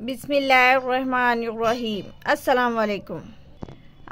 बिस्मिल्लाहिर्रहमानिर्रहीम। अस्सलाम वालेकुम।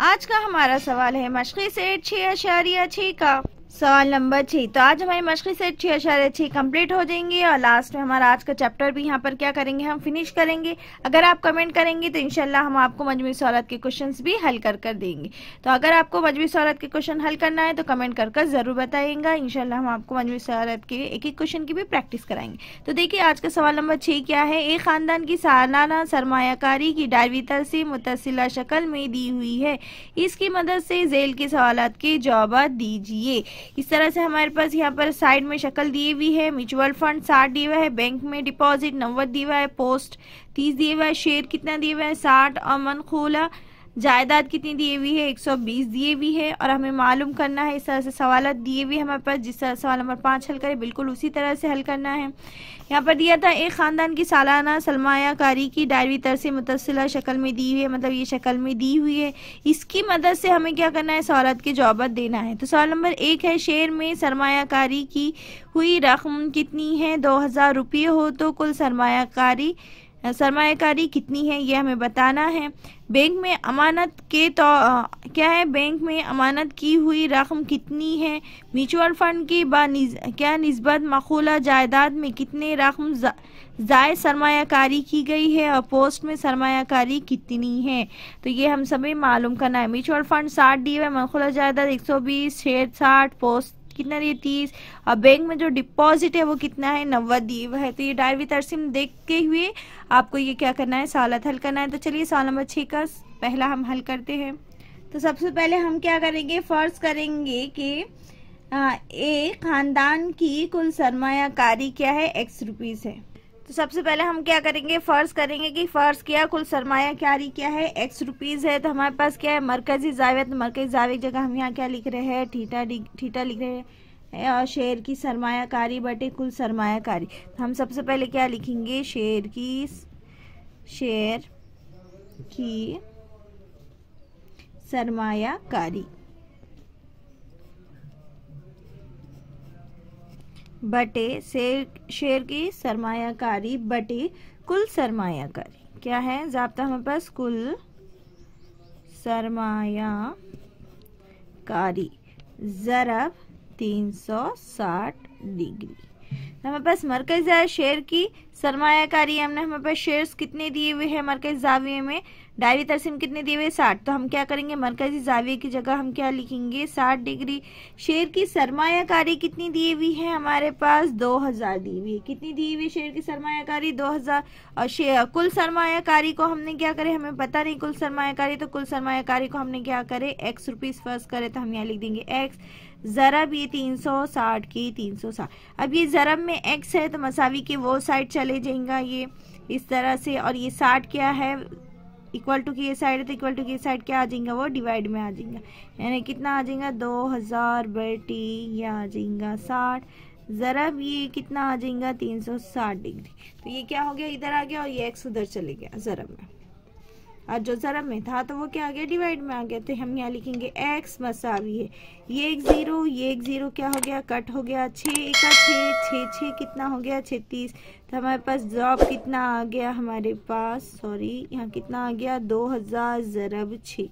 आज का हमारा सवाल है मशक़ी सेट 6.6 का सवाल नंबर 6। तो आज हमारी मशक़ी सेट 6.6 कंप्लीट हो जाएंगे और लास्ट में हमारा आज का चैप्टर भी यहाँ पर क्या करेंगे, हम फिनिश करेंगे। अगर आप कमेंट करेंगे तो इंशाल्लाह हम आपको मजमूई सवालात के क्वेश्चंस भी हल कर देंगे। तो अगर आपको मजमूई सवालात के क्वेश्चन हल करना है तो कमेंट कर जरूर बताइएगा। इंशाल्लाह हम आपको मजमूई सवालात के एक एक क्वेश्चन की भी प्रैक्टिस कराएंगे। तो देखिए आज का सवाल नंबर 6 क्या है। एक खानदान की सालाना सरमायाकारी की 11वीं तरसीम मुतसिला शक्ल में दी हुई है, इसकी मदद से झेल के सवालात के जवाब दीजिए। इस तरह से हमारे पास यहाँ पर साइड में शक्ल दी हुई है। म्यूचुअल फंड 60 दिया हुआ है, बैंक में डिपॉजिट 90 दिया हुआ है, पोस्ट 30 दिया हुआ है, शेयर कितना दिया हुआ है 60 और मनखूला जायदाद कितनी दी हुई है 120 दिए हुई है। और हमें मालूम करना है, इस तरह से सवाल दिए हुए हमारे पास। जिस तरह सवाल नंबर 5 हल करें बिल्कुल उसी तरह से हल करना है। यहाँ पर दिया था एक खानदान की सालाना सरमायाकारी की 11वीं तरसीम मुतसिला शक्ल में दी हुई है, मतलब ये शक्ल में दी हुई है, इसकी मदद से हमें क्या करना है, सवालात के जवाब देना है। तो सवाल नंबर 1 है शेयर में सरमायाकारी की हुई रकम कितनी है। 2000 रुपये हो तो कुल सरमायाकारी कितनी है ये हमें बताना है। बैंक में अमानत के तो क्या है, बैंक में अमानत की हुई रकम कितनी है। म्यूचुअल फंड की क्या निस्बत मखूला जायदाद में कितने रकम जायद सरमायाकारी की गई है और पोस्ट में सरमायाकारी कितनी है। तो ये हम सभी मालूम करना है। म्यूचुअल फंड 60 दिए हुए, मखूला जायदाद 120, शेयर 60, पोस्ट कितना दिए 30 और बैंक में जो डिपॉजिट है वो कितना है 90 दिए हुआ है। तो ये 11वीं तरसीम देखते हुए आपको ये क्या करना है, सवालात हल करना है। तो चलिए सवाल नंबर 6 का पहला हम हल करते हैं। तो सबसे पहले हम क्या करेंगे, फर्ज करेंगे कि एक खानदान की कुल सरमायाकारी क्या है x रुपीस है। तो सबसे पहले हम क्या करेंगे, फर्ज करेंगे कि फर्ज किया कुल सरमायाकारी क्या है x रुपीस है। तो हमारे पास क्या है मरकजी जाविया, तो मरकजी जाविया की जगह हम यहाँ क्या लिख रहे हैं, थीटा लिख रहे हैं। और शेयर की सरमायाकारी बटे कुल सरमायाकारी। तो हम सबसे पहले क्या लिखेंगे, शेयर की सरमायाकारी बटे शेयर की सरमायाकारी बटे कुल सरमायाकारी। क्या है ज़ाब्ता हमारे पास, कुल सरमायाकारी ज़रब 360 डिग्री। हमारे पास मरकज़ी शेयर की सरमायाकारी हमने हमारे पास शेयर्स कितने दिए हुए हैं मरकज़ी जाविये में, 11वीं तरसीम कितने दिए हुए 60। तो हम क्या करेंगे, मरकज़ी जाविये की जगह हम क्या लिखेंगे 60 डिग्री। शेयर की सरमायाकारी कितनी दी हुई है हमारे पास 2000 दी हुई है। कितनी दी हुई शेयर की सरमायाकारी 2000। और कुल सरमायाकारी को हमने क्या करे, हमें पता नहीं कुल सरमायाकारी। तो कुल सरमायाकारी को हमने क्या करे x रुपीस फर्स्ट करे, तो हम यहाँ लिख देंगे x। ज़रब ये 360 की 360। अब ये ज़रब में x है तो मसावी के वो साइड चले जाएगा ये इस तरह से। और ये 60 क्या है, इक्वल टू की ये साइड है तो इक्वल टू की साइड क्या आ जाएगा, वो डिवाइड में आ जाएगा। यानी कितना आ जाएगा 2000 बटे ये आ जाएगा 60। ज़रब ये कितना आ जाएगा 360 डिग्री। तो ये क्या हो गया, इधर आ गया और ये x उधर चले गया ज़रब में। और जो ज़रब में था तो वो क्या आ गया, डिवाइड में आ गया। तो हम यहाँ लिखेंगे x मसावी है ये एक 0, ये एक 0 क्या हो गया, कट हो गया। 6 का 6 कितना हो गया 36। तो हमारे पास जवाब कितना आ गया, हमारे पास यहाँ कितना आ गया 2000 ज़रब 6।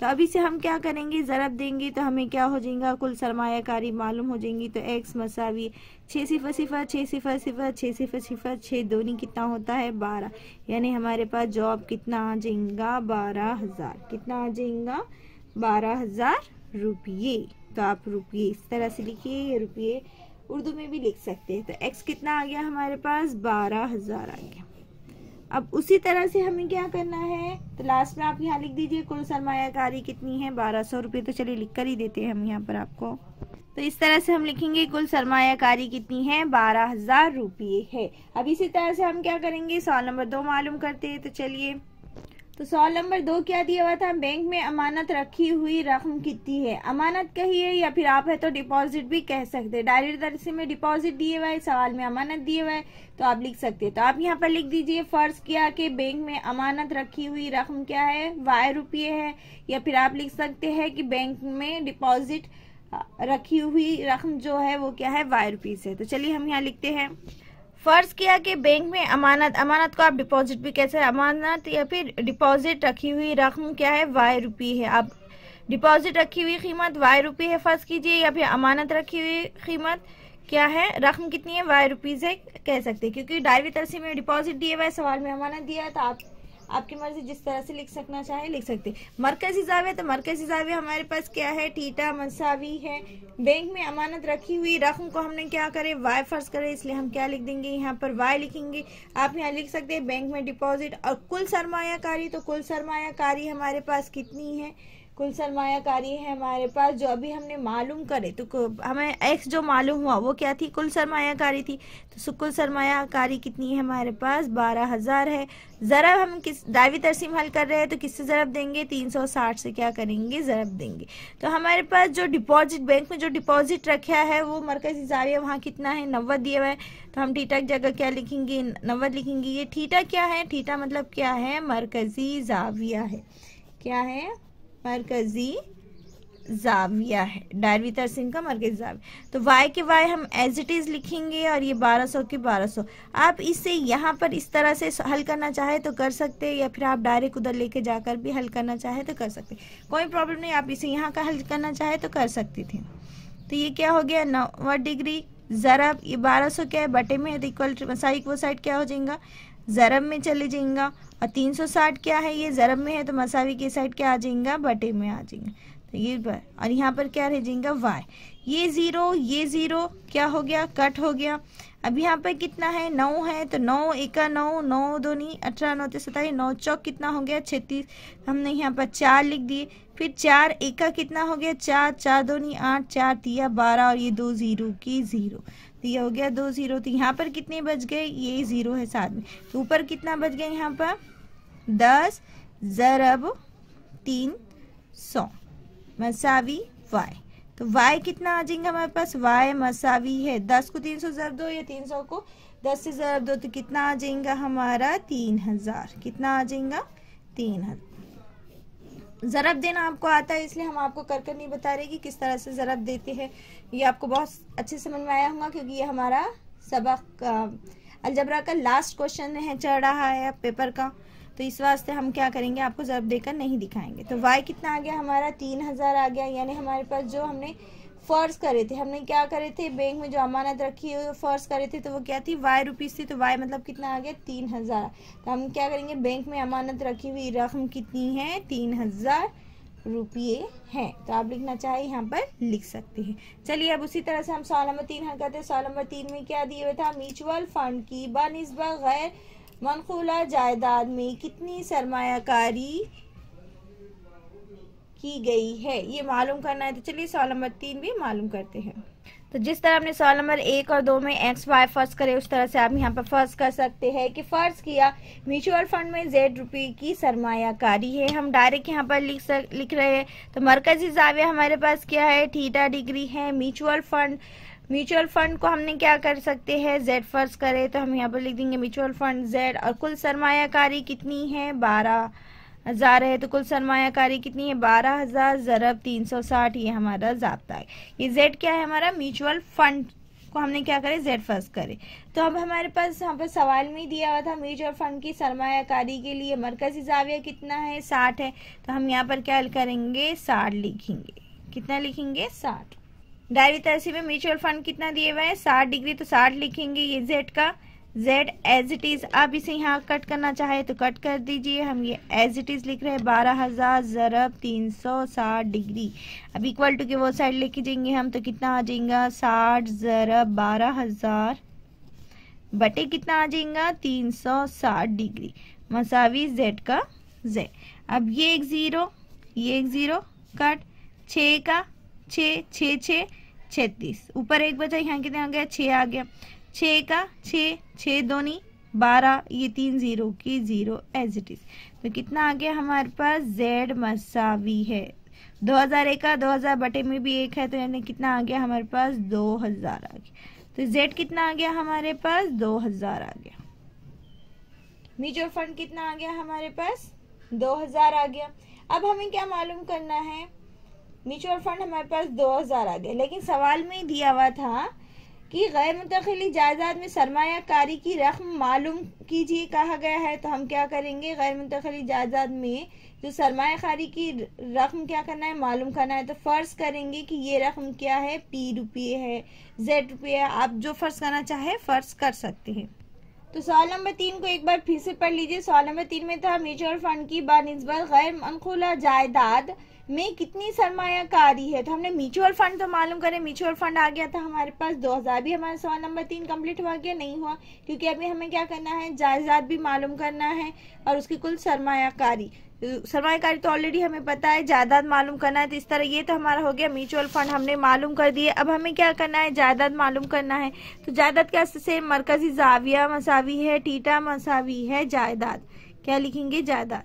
तो अभी से हम क्या करेंगे, ज़रब देंगे तो हमें क्या हो जाएगा, कुल सरमायाकारी मालूम हो जाएंगी। तो x मसावी 6 0 0 6 0 0 6 0 0 6 दूनी कितना होता है 12। यानी हमारे पास जवाब कितना आ जाएगा 12000। कितना आ जाएगा 12000 रुपये। तो आप रुपये इस तरह से लिखिए, ये रुपये उर्दू में भी लिख सकते हैं। तो x कितना आ गया हमारे पास 12000 आ गया। अब उसी तरह से हमें क्या करना है, तो लास्ट में आप यहाँ लिख दीजिए कुल सरमायाकारी कितनी है 1200 रुपये। तो चलिए लिख कर ही देते हैं हम यहाँ पर आपको। तो इस तरह से हम लिखेंगे कुल सरमायाकारी कितनी है 12000 रुपये है। अब इसी तरह से हम क्या करेंगे, सवाल नंबर 2 मालूम करते हैं। तो चलिए, तो सवाल नंबर 2 क्या दिया हुआ था, बैंक में अमानत रखी हुई रकम कितनी है। अमानत कहिए या फिर आप है तो डिपॉजिट भी कह सकते हैं। 11वीं तरसीम में डिपॉजिट दिए हुआ है, सवाल में अमानत दिए हुआ है, तो आप लिख सकते हैं। तो आप यहाँ पर लिख दीजिए फर्ज किया कि बैंक में अमानत रखी हुई रकम क्या है y रुपये है। या फिर आप लिख सकते हैं कि बैंक में डिपॉजिट रखी हुई रकम जो है वो क्या है y रुपीस है। तो चलिए हम यहाँ लिखते हैं फर्ज किया कि बैंक में अमानत को आप डिपॉजिट भी कैसे, अमानत या फिर डिपॉजिट रखी हुई रकम क्या है, वाई रुपये है। आप डिपॉजिट रखी हुई कीमत वाई रुपये है फर्ज कीजिए, या फिर अमानत रखी हुई कीमत क्या है, रकम कितनी है, वाई रुपीज है कह सकते हैं, क्योंकि डायरी तरसीम में डिपॉजिट दिए हुआ है, सवाल में अमानत दिया है, तो आपकी मर्जी जिस तरह से लिख सकना चाहे लिख सकते। मरकजी जाविया, तो मरकजी जाविया हमारे पास क्या है, थीटा मसावी है। बैंक में अमानत रखी हुई रकम को हमने क्या करे, वाई फर्ज करे, इसलिए हम क्या लिख देंगे, यहाँ पर वाई लिखेंगे। आप यहाँ लिख सकते हैं बैंक में डिपॉजिट। और कुल सरमायाकारी, तो कुल सरमायाकारी हमारे पास कितनी है, कुल सरमायाकारी है हमारे पास जो अभी हमने मालूम करे, तो हमें एक्स जो मालूम हुआ वो क्या थी, कुल सरमायाकारी थी। तो कुल सरमायाकारी कितनी है हमारे पास, 12,000 है। ज़रब हम किस दावी तरसीम हल कर रहे हैं, तो किससे ज़रब देंगे, 360 से क्या करेंगे, ज़रब देंगे। तो हमारे पास जो डिपॉजिट, बैंक में जो डिपॉजिट रखा है वो मरकजी जाविया वहाँ कितना है, 90 दिया हुआ है। तो हम थीटा की जगह क्या लिखेंगे, 90 लिखेंगे। ये थीटा क्या है, थीटा मतलब क्या है, मरकजी जाविया है, क्या है, मरकजी जाविया है, डायरवी तरसीम का मरकजी जाविया। तो y के y हम एज इट इज लिखेंगे, और ये 1200 के 1200। आप इसे यहाँ पर इस तरह से हल करना चाहे तो कर सकते हैं, या फिर आप डायरेक्ट उधर लेके जाकर भी हल करना चाहे तो कर सकते, कोई प्रॉब्लम नहीं। आप इसे यहाँ का हल करना चाहे तो कर सकते थे। तो ये क्या हो गया, 90 डिग्री ज़रब, ये 1200 क्या है, बटे में इक्वल टू मसाइक वो साइड क्या हो जाएगा, ज़रब में चले जाएगा। और 360 क्या है, ये ज़रब में है, तो मसावी की साइड क्या आ जाएगा, बटे में आ जाएगा। तो ये और यहाँ पर क्या रह जाएगा, वाई। ये ज़ीरो क्या हो गया, कट हो गया। अब यहाँ पर कितना है, 9 है, तो 9 एका 9, 9 दूनी 18, 9 27, 9 चौक कितना हो गया, 36। हमने यहाँ पर 4 लिख दिए। फिर 4 एका कितना हो गया, 4, 4 दूनी 8, 4 तिया 12, और ये 2 ज़ीरो की 0, तो ये हो गया 2 ज़ीरो। तो यहाँ पर कितने बच गए, ये 0 है साथ में, तो ऊपर कितना बच गया, यहाँ पर 10 ज़रब 300 मसावी y। तो y कितना आ जाएगा हमारे पास, y मसावी है 10 को 300 ज़रब दो, या 300 को 10 से ज़रब दो, तो कितना आ जाएगा हमारा 3000। कितना आ जाएगा, 3000। ज़रब देना आपको आता है, इसलिए हम आपको कर कर नहीं बता रहे कि किस तरह से ज़रब देते हैं। ये आपको बहुत अच्छे से समझ में आया होगा, क्योंकि ये हमारा सबक अलजबरा का लास्ट क्वेश्चन है, चल रहा है पेपर का। तो इस वास्ते हम क्या करेंगे, आपको ज़रब देकर नहीं दिखाएंगे। तो y कितना आ गया हमारा, 3000 आ गया। यानी हमारे पास जो हमने फ़र्ज करे थे, हमने क्या करे थे, बैंक में जो अमानत रखी है फ़र्ज करे थे, तो वो क्या थी, वाई रुपीज़ थी। तो वाई मतलब कितना आ गया, 3000। तो हम क्या करेंगे, बैंक में अमानत रखी हुई रकम कितनी है, 3000 रुपये हैं। तो आप लिखना चाहे यहाँ पर लिख सकते हैं। चलिए अब उसी तरह से हम सवाल नंबर 3 हल करते हैं। सवाल नंबर 3 में क्या दिए हुए था, म्यूचुअल फंड की बनिस्बत गैर मनकूला जायदाद में कितनी सरमायाकारी की गई है, ये मालूम करना है। तो चलिए सवाल नंबर 3 भी मालूम करते हैं। तो जिस तरह हमने सवाल नंबर 1 और 2 में एक्स वाई फर्ज करे, उस तरह से आप यहाँ पर फर्ज कर सकते हैं कि फर्ज किया म्यूचुअल फंड में Z रुपये की सरमायाकारी है। हम डायरेक्ट यहाँ पर लिख रहे हैं। तो मरकजी जाविया हमारे पास क्या है, थीटा डिग्री है। म्यूचुअल फंड को हमने क्या कर सकते हैं, Z फर्ज करे, तो हम यहाँ पर लिख देंगे म्यूचुअल फंड Z। और कुल सरमायाकारी कितनी है, 12,000 है। तो कुल सरमायाकारी कितनी है, 12,000 ज़रब 360, ये हमारा ज़ाब्ता है। ये Z क्या है हमारा, म्यूचुअल फंड को हमने क्या करे, Z फर्ज करे। तो अब हमारे पास यहाँ पर सवाल में दिया हुआ था म्यूचुअल फंड की सरमायाकारी के लिए मरकजी जाविया कितना है, 60 है। तो हम यहाँ पर क्या करेंगे, 60 लिखेंगे। कितना लिखेंगे, 60। डायरी तरसीम में म्यूचुअल फंड कितना दिए हुआ है, 60 डिग्री, तो 60 लिखेंगे। ये Z का Z एज इट इज। आप इसे यहाँ कट करना चाहे तो कट कर दीजिए। हम ये एज इट इज लिख रहे हैं, 12,000 ज़रब 360 डिग्री। अब इक्वल टू के वो साइड लेके जाएंगे हम, तो कितना आ जाएगा, 60 ज़रब 12,000 बटे कितना आ जाएगा, 360 डिग्री मसावी Z का Z। अब ये एक ज़ीरो कट, 6 का 6, 6 6 36, ऊपर एक बचा, यहाँ कितने आ गया, 6 आ गया। 6 का 6, 6 दूनी 12, ये 3 ज़ीरो की 0 एज इट इज। तो कितना आ गया हमारे पास, Z मसावी है 2001 का 2000 बटे में भी 1 है, तो यानी कितना आ गया हमारे पास, 2000 आ गया। तो Z कितना आ गया हमारे पास, 2000 आ गया। म्यूचुअल फंड कितना आ गया हमारे पास, 2000 आ गया। अब हमें क्या मालूम करना है, म्यूचुअल फंड हमारे पास 2000 आ गया, लेकिन सवाल में दिया हुआ था कि गैर मुंतकिली जायदाद में सरमायाकारी की रकम मालूम कीजिए कहा गया है। तो हम क्या करेंगे, गैर मुंतकिली जायदाद में जो सरमायाकारी की रकम क्या करना है, मालूम करना है। तो फर्ज करेंगे कि ये रकम क्या है, P रुपये है, Z रुपये है। आप जो फर्ज करना चाहे फर्ज कर सकते हैं। तो सवाल नंबर 3 को एक बार फिर से पढ़ लीजिए। सवाल नंबर 3 में था म्यूचुअल फंड की बानिस्बत गैर मनक़ूला जायदाद में कितनी सरमायाकारी है। तो हमने म्यूचुअल फंड तो मालूम करें, म्यूचुअल फंड आ गया था हमारे पास 2000। भी हमारा सवाल नंबर 3 कंप्लीट हुआ गया, नहीं हुआ, क्योंकि अभी हमें क्या करना है, जायदाद भी मालूम करना है और उसकी कुल सरमायाकारी। सरमायाकारी तो ऑलरेडी हमें पता है, जायदाद मालूम करना है। तो इस तरह ये तो हमारा हो गया म्यूचुअल फंड हमने मालूम कर दिए। अब हमें क्या करना है, जायदाद मालूम करना है। तो जायदाद क्या से मरकजी जाविया मसावी है, थीटा मसावी है जायदाद। क्या लिखेंगे, जायदाद।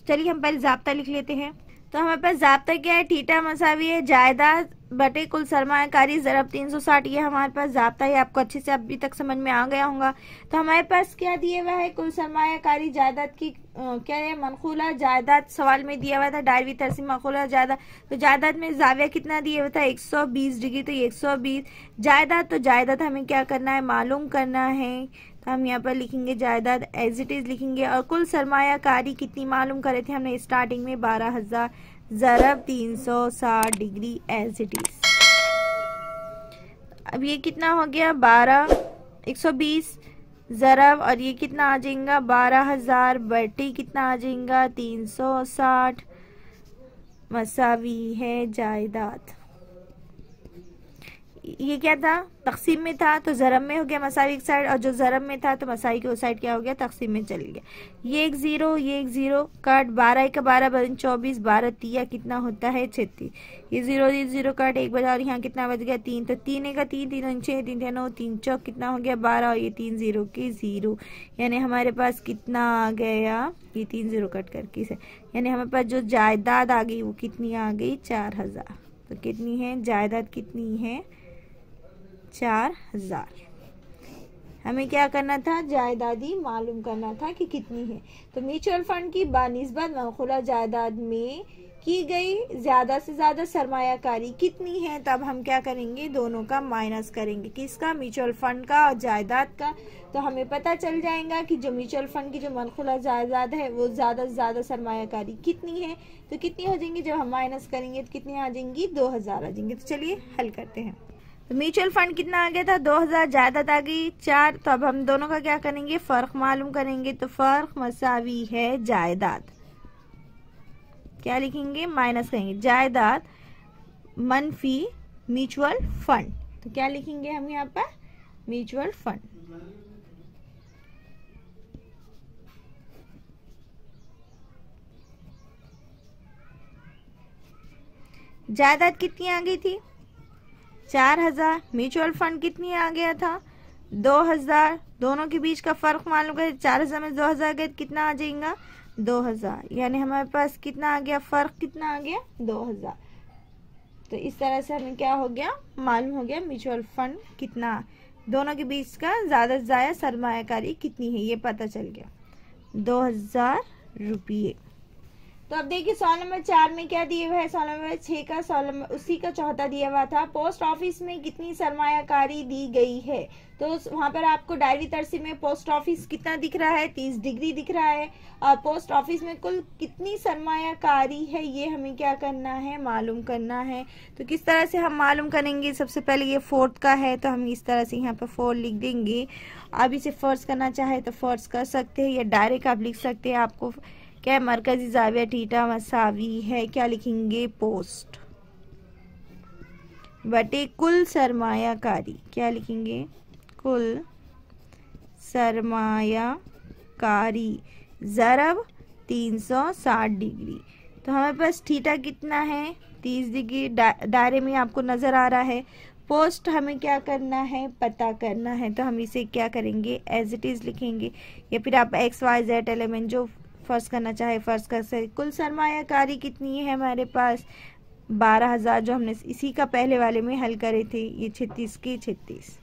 चलिए हम पहले जाब्ता लिख लेते हैं। तो हमारे पास जाब्ता क्या है, थीटा मसावी है जायदाद बटे कुल सरमायाकारी ज़रब 360। ये हमारे पास जाब्ता है, आपको अच्छे से अभी तक समझ में आ गया होगा। तो हमारे पास क्या दिया हुआ है, कुल सरमायाकारी जायदाद की क्या है, मनक़ूला जायदाद सवाल में दिया हुआ था, डायवी तरसी मनक़ूला जायदाद। तो जायदाद में जाविया कितना दिया हुआ था, 120 डिग्री। तो ये 120 जायदाद, तो जायदाद हमें क्या करना है, मालूम करना है। तो हम यहाँ पर लिखेंगे जायदाद एज इट इज लिखेंगे। और कुल सरमायाकारी कितनी मालूम करे थे हमने स्टार्टिंग में, 12,000 ज़रब 360 डिग्री एज इट इज। अब ये कितना हो गया, 120 ज़रब, और ये कितना आ जाएगा 12,000 बटे कितना आ जाएगा 360 मसावी है जायदाद। ये क्या था, तकसीम में था तो ज़रब में हो गया मसावी की साइड, और जो ज़रब में था तो मसावी की साइड क्या हो गया, तकसीम में चल गया। ये एक जीरो, ये एक जीरो कट, 12 का 12 बन 24, 12 तिया कितना होता है 36। ये जीरो जीरो कट, एक बजा, और यहाँ कितना बच गया 3। तो 3 का 3, 3 6, 3 9, 3 चौक कितना हो गया 12, और ये 3 जीरो के 0, यानी हमारे पास कितना आ गया, ये 3 जीरो कट करके से, यानी हमारे पास जो जायदाद आ गई वो कितनी आ गई 4000। तो कितनी है जायदाद, कितनी है 4000। हमें क्या करना था, जायदादी मालूम करना था कि कितनी है। तो म्यूचुअल फंड की बानिस्बत मनक़ूला जायदाद में की गई ज्यादा से ज्यादा सरमायाकारी कितनी है। तब हम क्या करेंगे, दोनों का माइनस करेंगे, किसका, म्यूचुअल फंड का और जायदाद का। तो हमें पता चल जाएगा कि जो म्यूचुअल फंड की जो मनक़ूला जायदाद है वो ज्यादा से ज्यादा सरमायाकारी कितनी है। तो कितनी हो जाएंगी, जब हम माइनस करेंगे तो कितनी आ जाएंगी, 2000 आ जाएंगी। तो चलिए हल करते हैं। तो म्यूचुअल फंड कितना आ गया था 2000, जायदाद आ गई 4। तो अब हम दोनों का क्या करेंगे, फर्क मालूम करेंगे। तो फर्क मसावी है जायदाद, क्या लिखेंगे, माइनस करेंगे, जायदाद मनफी म्यूचुअल फंड। तो क्या लिखेंगे हम यहाँ पर, म्यूचुअल फंड। जायदाद कितनी आ गई थी 4000, म्यूचुअल फंड कितनी आ गया था 2000। दोनों के बीच का फर्क मालूम करें, 4000 में 2000 गए कितना आ जाएगा 2000, यानी हमारे पास कितना आ गया, फर्क कितना आ गया 2000। तो इस तरह से हमें क्या हो गया, मालूम हो गया म्यूचुअल फंड कितना, दोनों के बीच का ज्यादा से ज्यादा सरमायाकारी कितनी है, ये पता चल गया 2000 रुपये। तो अब देखिए सवाल नंबर 4 में क्या दिया हुआ है, सवाल नंबर 6 का सवाल नंबर उसी का चौथा दिया हुआ था, पोस्ट ऑफिस में कितनी सरमायाकारी दी गई है। तो वहां पर आपको डायरी तरसीम में पोस्ट ऑफिस कितना दिख रहा है, 30 डिग्री दिख रहा है, और पोस्ट ऑफिस में कुल कितनी सरमायाकारी है ये हमें क्या करना है, मालूम करना है। तो किस तरह से हम मालूम करेंगे, सबसे पहले ये 4 का है तो हम इस तरह से यहाँ पर 4 लिख देंगे। आप इसे फर्स्ट करना चाहे तो फर्स्ट कर सकते हैं, या डायरेक्ट आप लिख सकते हैं। आपको क्या मरकजी जाविया थीटा मसावी है, क्या लिखेंगे, पोस्ट बटे कुल सरमायाकारी, क्या लिखेंगे, कुल सरमायाकारी ज़रब 360 डिग्री। तो हमारे पास थीटा कितना है 30 डिग्री, दायरे में आपको नजर आ रहा है। पोस्ट हमें क्या करना है, पता करना है। तो हम इसे क्या करेंगे, एज इट इज लिखेंगे, या फिर आप एक्स वाई जेड एलिमेंट जो फर्स्ट करना चाहे फर्स्ट कर सकते। कुल सरमायाकारी कितनी है हमारे पास 12000, जो हमने इसी का पहले वाले में हल करे थे, ये 36 के 36।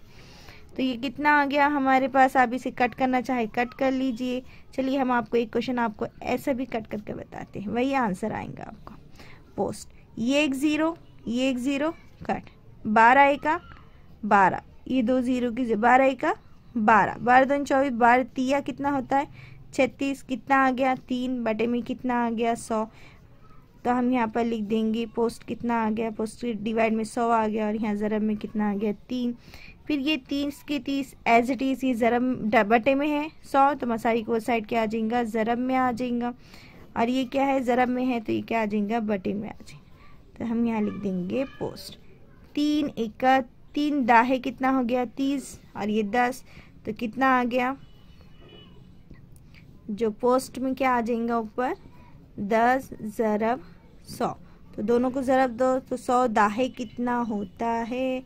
तो ये कितना आ गया हमारे पास, आप इसे कट करना चाहे कट कर लीजिए। चलिए हम आपको एक क्वेश्चन आपको ऐसा भी कट करके बताते हैं, वही आंसर आएगा आपका। पोस्ट ये एक जीरो, ये एक जीरो कट, 12 का 12, ये 2 0 की 12 का 12, 12 दूनी 24, 12 तिया कितना होता है 36, कितना आ गया 3 बटे में कितना आ गया 100। तो हम यहाँ पर लिख देंगे पोस्ट कितना आ गया, पोस्ट डिवाइड में 100 आ गया और यहाँ ज़रब में कितना आ गया 3। फिर ये 30 के 30 एज इट इज़, ये ज़रब बटे में है 100 तो मसाई को साइड क्या आ जाएगा ज़रब में आ जाएगा, और ये क्या है ज़रब में है तो ये क्या आ जाएगा बटे में आ जाएगा। तो हम यहाँ लिख देंगे पोस्ट 3 1 3 दाहे कितना हो गया 30 और ये 10, तो कितना आ गया जो पोस्ट में क्या आ जाएगा ऊपर 10 ज़रब 100, तो दोनों को ज़रब दो तो 100 दाहे कितना होता है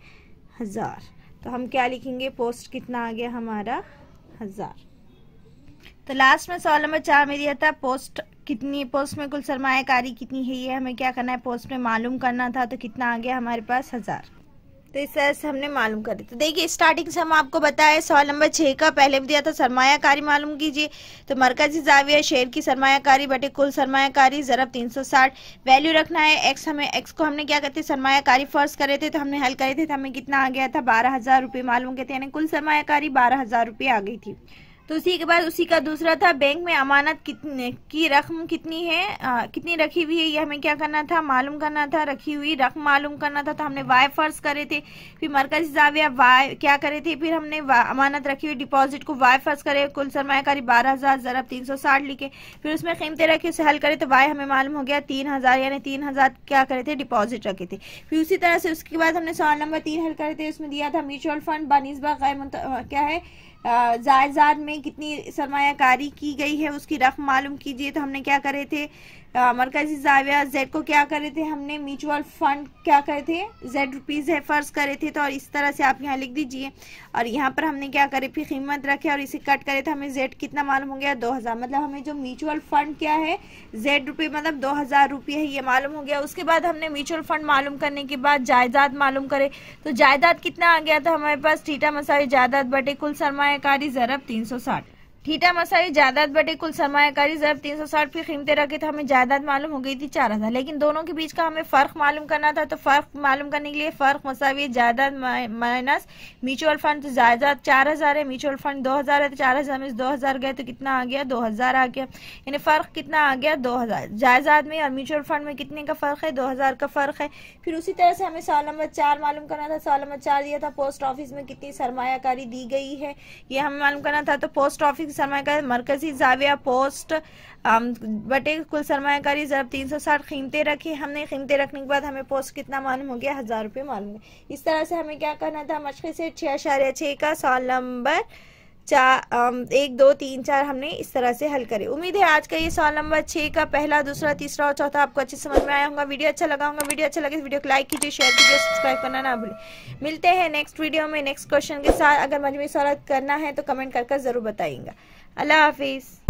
1000। तो हम क्या लिखेंगे पोस्ट कितना आ गया हमारा 1000। तो लास्ट में सवाल नंबर 4 में दिया था पोस्ट कितनी, पोस्ट में कुल सरमायाकारी कितनी है, ये हमें क्या करना है पोस्ट में मालूम करना था। तो कितना आ गया हमारे पास 1000। तो इस तरह से हमने मालूम कर दिया। तो देखिए स्टार्टिंग से हम आपको बताए सवाल नंबर 6 का पहले भी दिया था सरमायाकारी मालूम कीजिए। तो मरकजी जाविया शेयर की सरमायाकारी बटे कुल सरमायाकारी ज़रब 360, वैल्यू रखना है एक्स, हमें एक्स को हमने क्या करते सरमायाकारी फर्स्ट करे थे तो हमने हल करे थे तो हमें कितना आ गया था 12,000 रुपये मालूम करते, यानी कुल सरमायाकारी 12,000 रुपये आ गई थी। तो उसी के बाद उसी का दूसरा था बैंक में अमानत की रकम कितनी है, कितनी रखी हुई है, ये हमें क्या करना था मालूम करना था, रखी हुई रकम मालूम करना था। तो हमने वाई फर्ज करे थे, फिर मरकजी जाविया वाई क्या करे थे, फिर हमने अमानत रखी हुई डिपॉजिट को वाई फर्ज करे, कुल सरमायाकारी 12,000 ज़रब 360 लिखे, फिर उसमें कीमतें रखे उसे हल करे तो वाई हमें मालूम हो गया 3,000, यानी 3,000 क्या करे थे डिपॉजिट रखे थे। फिर उसी तरह से उसके बाद हमने सवाल नंबर 3 हल करे थे, उसमें दिया था म्यूचुअल फंड बानिस्बा क्या है जायदाद में कितनी सरमायाकारी की गई है उसकी रकम मालूम कीजिए। तो हमने क्या करे थे मरकजी जाविया जेड को क्या करे थे हमने म्यूचुअल फंड क्या करे थे जेड रुपीज़ है फर्ज करे थे। तो और इस तरह से आप यहाँ लिख दीजिए, और यहाँ पर हमने क्या करे फिर कीमत रखे और इसे कट करे थे, हमें जेड कितना मालूम हो गया 2,000, मतलब हमें जो म्यूचुअल फंड क्या है जेड रुपये मतलब 2,000 रुपये है ये मालूम हो गया। उसके बाद हमने म्यूचुअल फंड मालूम करने के बाद जायदाद मालूम करे, तो जायदाद कितना आ गया था हमारे पास थीटा मसावी जायदाद बटे कुल सरमायाकारी ज़रब 360, थीटा मसावी जायदाद बटे कुल सरमायाकारी ज़रब 360, फिर कीमतें रखे तो हमें जायदाद मालूम हो गई थी 4,000, लेकिन दोनों के बीच का हमें फ़र्क मालूम करना था। तो फ़र्क मालूम करने के लिए फ़र्क मसावी जायदाद माइनस म्यूचुअल फंड, तो जायदाद 4,000 है, म्यूचुअल फंड 2,000 है, तो 4,000 में 2,000 गए तो कितना आ गया 2,000 आ गया, यानी फ़र्क कितना आ गया 2,000। जायदाद में और म्यूचुअल फंड में कितने का फ़र्क है 2,000 का फ़र्क है। फिर उसी तरह से हमें सवाल नंबर 4 मालूम करना था। सवाल नंबर 4 दिया था पोस्ट ऑफिस में कितनी सरमायाकारी दी गई है ये हमें मालूम करना था। तो पोस्ट ऑफिस की सरमायाकारी मरकजी जाविया पोस्ट बटे कुल सरमायाकारी ज़रब 360, कीमतें रखी हमने, कीमतें रखने के बाद हमें पोस्ट कितना मालूम हो गया 1,000 रुपये मालूम है। इस तरह से हमें क्या करना था मशक़ से 6.6 का सवाल नंबर 1 2 3 4 हमने इस तरह से हल करे। उम्मीद है आज का ये सवाल नंबर 6 का पहला दूसरा तीसरा और चौथा आपको अच्छे समझ में आया होगा। वीडियो अच्छा लगा होगा, वीडियो अच्छा लगे तो वीडियो को लाइक कीजिए, शेयर कीजिए, सब्सक्राइब करना ना भूलें। मिलते हैं नेक्स्ट वीडियो में नेक्स्ट क्वेश्चन के साथ। अगर मजमूई सवाल करना है तो कमेंट कर जरूर बताइएगा। अल्लाह हाफिज़।